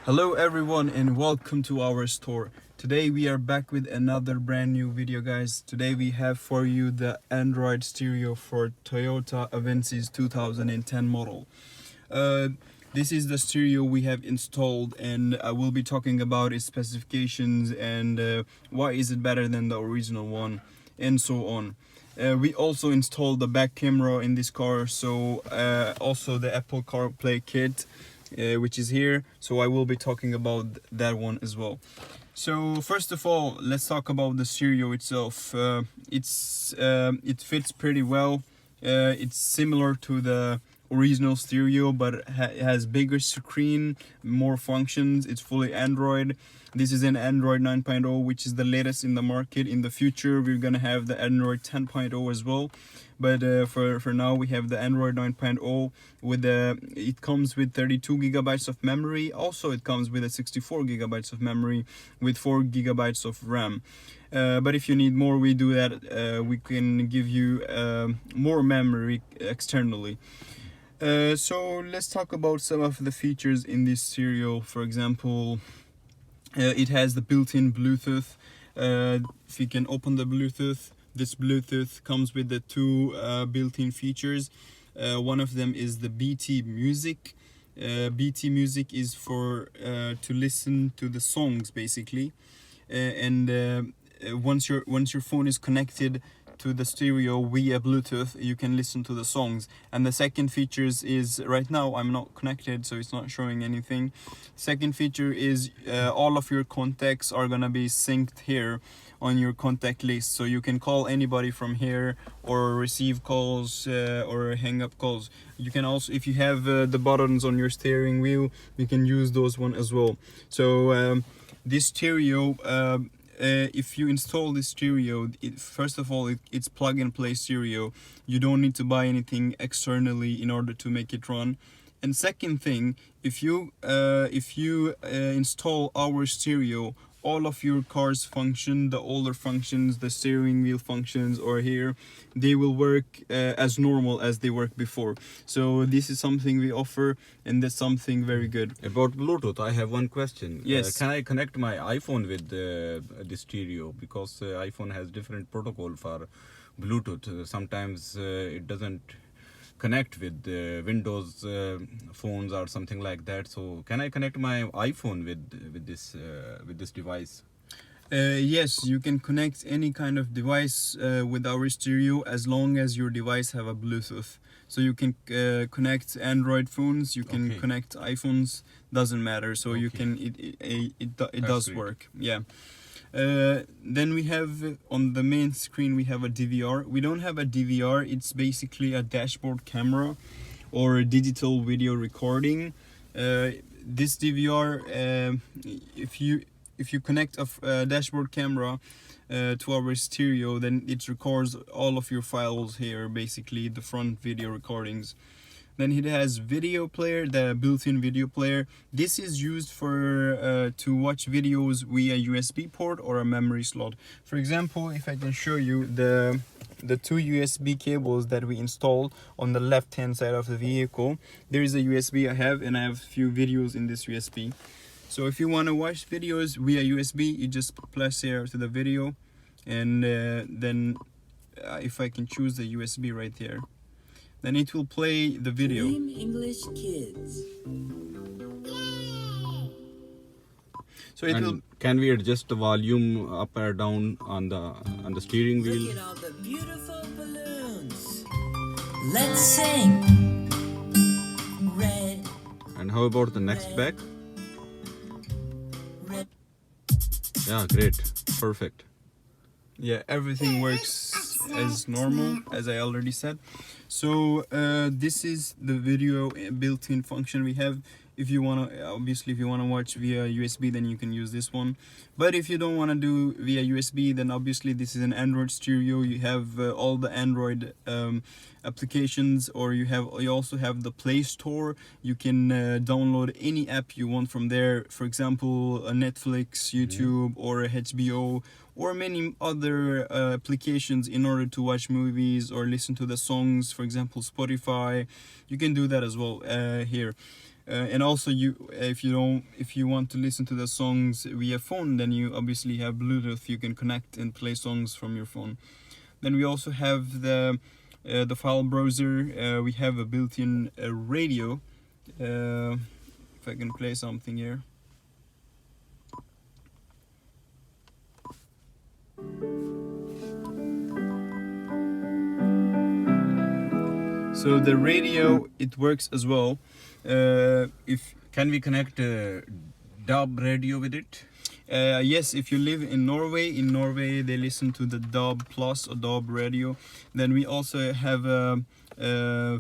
Hello everyone and welcome to our store. Today we are back with another brand new video, guys. Today we have for you the Android stereo for Toyota Avensis 2010 model. This is the stereo we have installed, and I will be talking about its specifications and why is it better than the original one and so on. We also installed the back camera in this car, so also the Apple CarPlay kit, which is here, so I will be talking about that one as well. So first of all, let's talk about the stereo itself. It fits pretty well. It's similar to the original stereo, but it has bigger screen, more functions. It's fully Android. This is an Android 9.0, which is the latest in the market. In the future we're gonna have the Android 10.0 as well, but for now we have the Android 9.0 with it comes with 32 gigabytes of memory. Also it comes with a 64 gigabytes of memory with 4 gigabytes of RAM. But if you need more, we do that. We can give you more memory externally. So let's talk about some of the features in this stereo. For example, it has the built-in Bluetooth. If you can open the Bluetooth, this Bluetooth comes with the two built-in features. One of them is the BT Music. BT Music is for to listen to the songs basically, and once your phone is connected to the stereo via Bluetooth, you can listen to the songs. And the second features is, right now I'm not connected, so it's not showing anything. Second feature is all of your contacts are gonna be synced here on your contact list, so you can call anybody from here or receive calls or hang up calls. You can also, if you have the buttons on your steering wheel, you can use those one as well. So this stereo, if you install this stereo, first of all, it's plug and play stereo. You don't need to buy anything externally in order to make it run. And second thing, if you install our stereo, all of your car's function, the older functions, the steering wheel functions, or here, they will work as normal as they worked before. So this is something we offer, and that's something very good. About Bluetooth, I have one question. Yes. Can I connect my iPhone with the stereo? Because iPhone has different protocol for Bluetooth. Sometimes it doesn't connect with Windows phones or something like that. So can I connect my iPhone with this device? Yes, you can connect any kind of device with our stereo as long as your device have a Bluetooth. So you can connect Android phones, you can connect iPhones, doesn't matter. So you can, it does great. work. Yeah. Then we have on the main screen we have a DVR. We don't have a DVR, it's basically a dashboard camera or a digital video recording. This DVR, if you connect a dashboard camera to our stereo, then it records all of your files here, basically the front video recordings. Then it has video player, the built-in video player. This is used for to watch videos via USB port or a memory slot. For example, if I can show you the two USB cables that we installed on the left hand side of the vehicle. There is a USB I have, and I have a few videos in this USB. So if you want to watch videos via USB, you just press here to the video, and then if I can choose the USB right there, then it will play the video. Dream English Kids. So it will. Can we adjust the volume up or down on the steering wheel? Look at all the beautiful balloons. Let's sing. Red. And how about the next back? Red. Yeah, great, perfect. Yeah, everything works as normal, as I already said. So this is the video built-in function we have. If you want to, obviously if you want to watch via USB, then you can use this one. But if you don't want to do via USB, then obviously this is an Android stereo. You have all the Android applications, or you also have the Play Store. You can download any app you want from there. For example, Netflix, YouTube, or HBO, or many other applications in order to watch movies or listen to the songs. For example, Spotify. You can do that as well here. And also if you want to listen to the songs via phone, then you obviously have Bluetooth. You can connect and play songs from your phone. Then we also have the file browser. We have a built-in radio. If I can play something here. So the radio, it works as well. If Can we connect DAB radio with it? Yes, if you live in Norway they listen to the DAB Plus or DAB radio. Then we also have a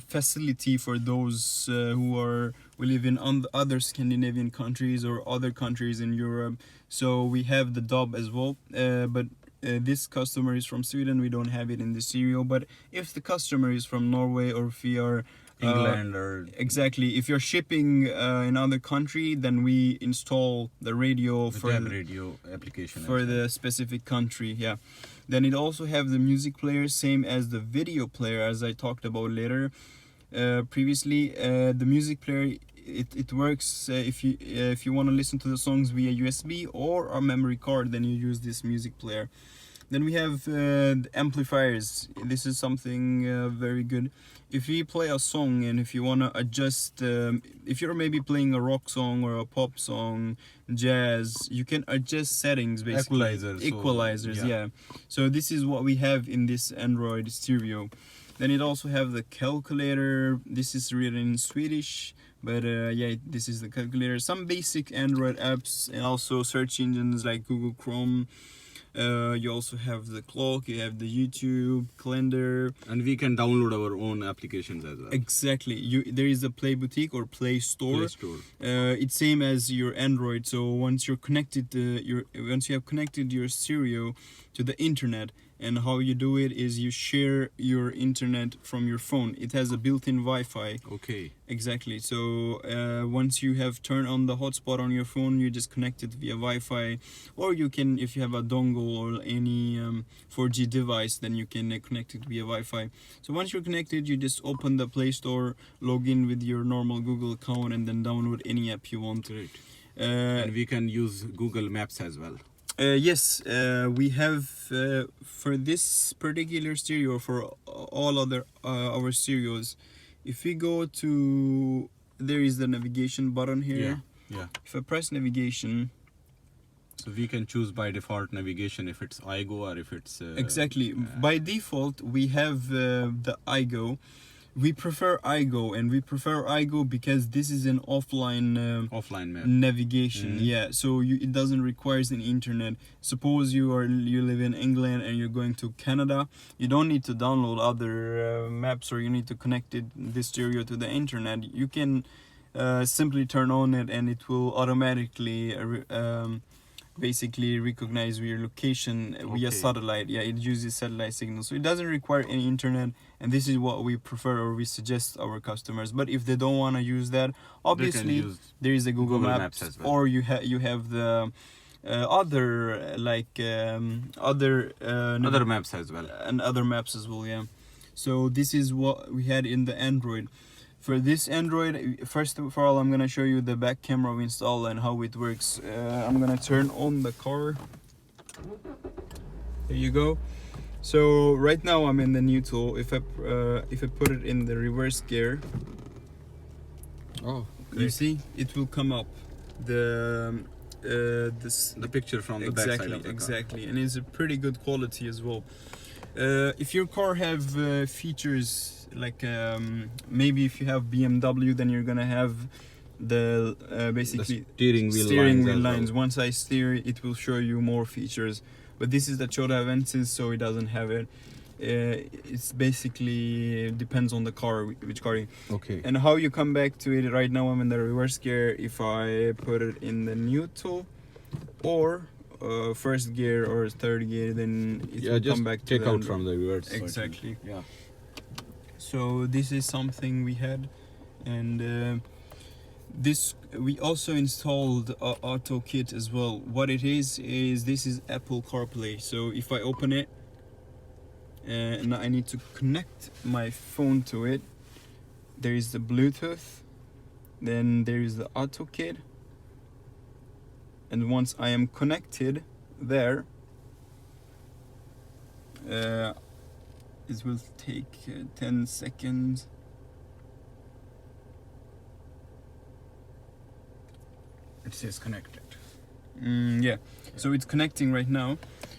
facility for those who live in other Scandinavian countries or other countries in Europe. So we have the DAB as well, but this customer is from Sweden. We don't have it in the stereo. But if the customer is from Norway, or if we are England or exactly, if you're shipping in other country, then we install the radio the for DAB radio application for as well. the specific country. Yeah, then it also have the music player, same as the video player, as I talked about later previously. The music player, it works if you want to listen to the songs via USB or a memory card, then you use this music player. Then we have the amplifiers. This is something very good. If you play a song and if you want to adjust, if you're maybe playing a rock song or a pop song, jazz, you can adjust settings basically. Equalizers, yeah. So this is what we have in this Android stereo. Then it also have the calculator. This is written in Swedish, but yeah, this is the calculator. Some basic Android apps, and also search engines like Google Chrome. You also have the clock, you have the YouTube, calendar. And we can download our own applications as well. Exactly. There is a Play Boutique or Play Store. Play Store. It's same as your Android. So once you're connected, once you have connected your stereo to the internet, and how you do it is you share your internet from your phone. It has a built-in Wi-Fi. Okay. Exactly. So once you have turned on the hotspot on your phone, you just connect it via Wi-Fi, or you can, if you have a dongle or any 4G device, then you can connect it via Wi-Fi. So once you're connected, you just open the Play Store, log in with your normal Google account, and then download any app you want. Great. And we can use Google Maps as well. Yes, we have for this particular stereo, for all other our stereos, if we go to, there is the navigation button here. Yeah. If I press navigation, So we can choose by default navigation if it's iGo or if it's exactly. By default, we have the iGo. We prefer iGo, and we prefer iGo because this is an offline offline map navigation. Yeah, so it doesn't require an internet. Suppose you live in England and you're going to Canada, you don't need to download other maps, or you need to connect this stereo to the internet. You can simply turn on it, and it will automatically basically recognize your location via satellite. Yeah, it uses satellite signals, so it doesn't require any internet, and this is what we prefer, or we suggest our customers. But if they don't want to use that, obviously there is a Google Maps as well. or you have the other other maps as well, and other maps as well. Yeah, so this is what we had in the Android. For this Android, first of all, I'm gonna show you the back camera we install and how it works. I'm gonna turn on the car. There you go. So right now I'm in the neutral. If I put it in the reverse gear, you see it will come up the picture from the back side of the car. Exactly, and it's a pretty good quality as well. If your car have features like maybe if you have BMW, then you're gonna have the basically the steering wheel lines. Well. Once I steer, it will show you more features. But this is the Toyota Avensis, so it doesn't have it. It's basically depends on the car, which car. Okay. And how you come back to it. Right now I'm in the reverse gear. If I put it in the neutral or first gear or third gear, then it will come back to take out from the reverse. Exactly. Yeah. So this is something we had, and this we also installed auto kit as well. What it is this is Apple CarPlay. So if I open it and I need to connect my phone to it, there is the Bluetooth, Then there is the auto kit, and once I am connected there, it will take 10 seconds. It says connected. Yeah, so it's connecting right now.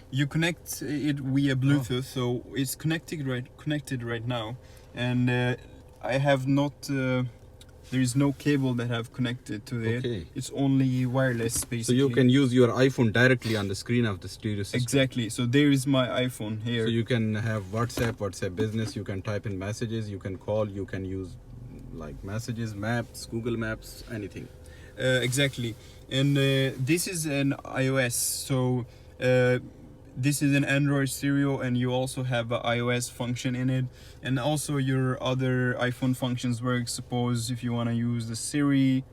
You connect it via Bluetooth, so it's connected right now, and I have not. There is no cable that I've connected to it. Okay. It's only wireless, basically. So you can use your iPhone directly on the screen of the stereo system. Exactly. So there is my iPhone here. So you can have WhatsApp Business. You can type in messages. You can call. You can use like messages, maps, Google Maps, anything. Exactly. And this is an iOS. So this is an Android stereo, and you also have an iOS function in it, and also your other iPhone functions work. Suppose if you want to use the Siri.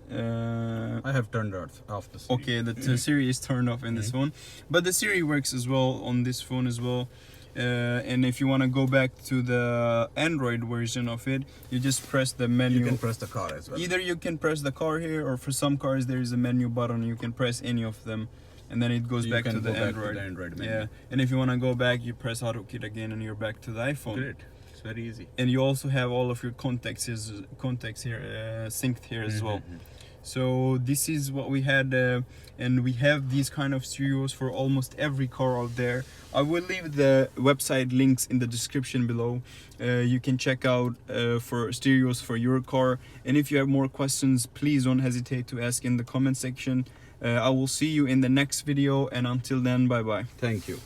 I have turned off the Siri. Okay, the Siri is turned off in this phone, but the Siri works as well on this phone as well. And if you want to go back to the Android version of it, you just press the menu. You can press the car as well. Either you can press the car here, or for some cars there is a menu button. You can press any of them, and then it goes back to the Android. Menu. Yeah, and if you want to go back, you press AutoKit again, and you're back to the iPhone. Great. It's very easy. And you also have all of your contacts here synced here as well. So this is what we had, and we have these kind of stereos for almost every car out there. I will leave the website links in the description below. You can check out for stereos for your car, and if you have more questions, please don't hesitate to ask in the comment section. I will see you in the next video, and until then, bye bye. Thank you.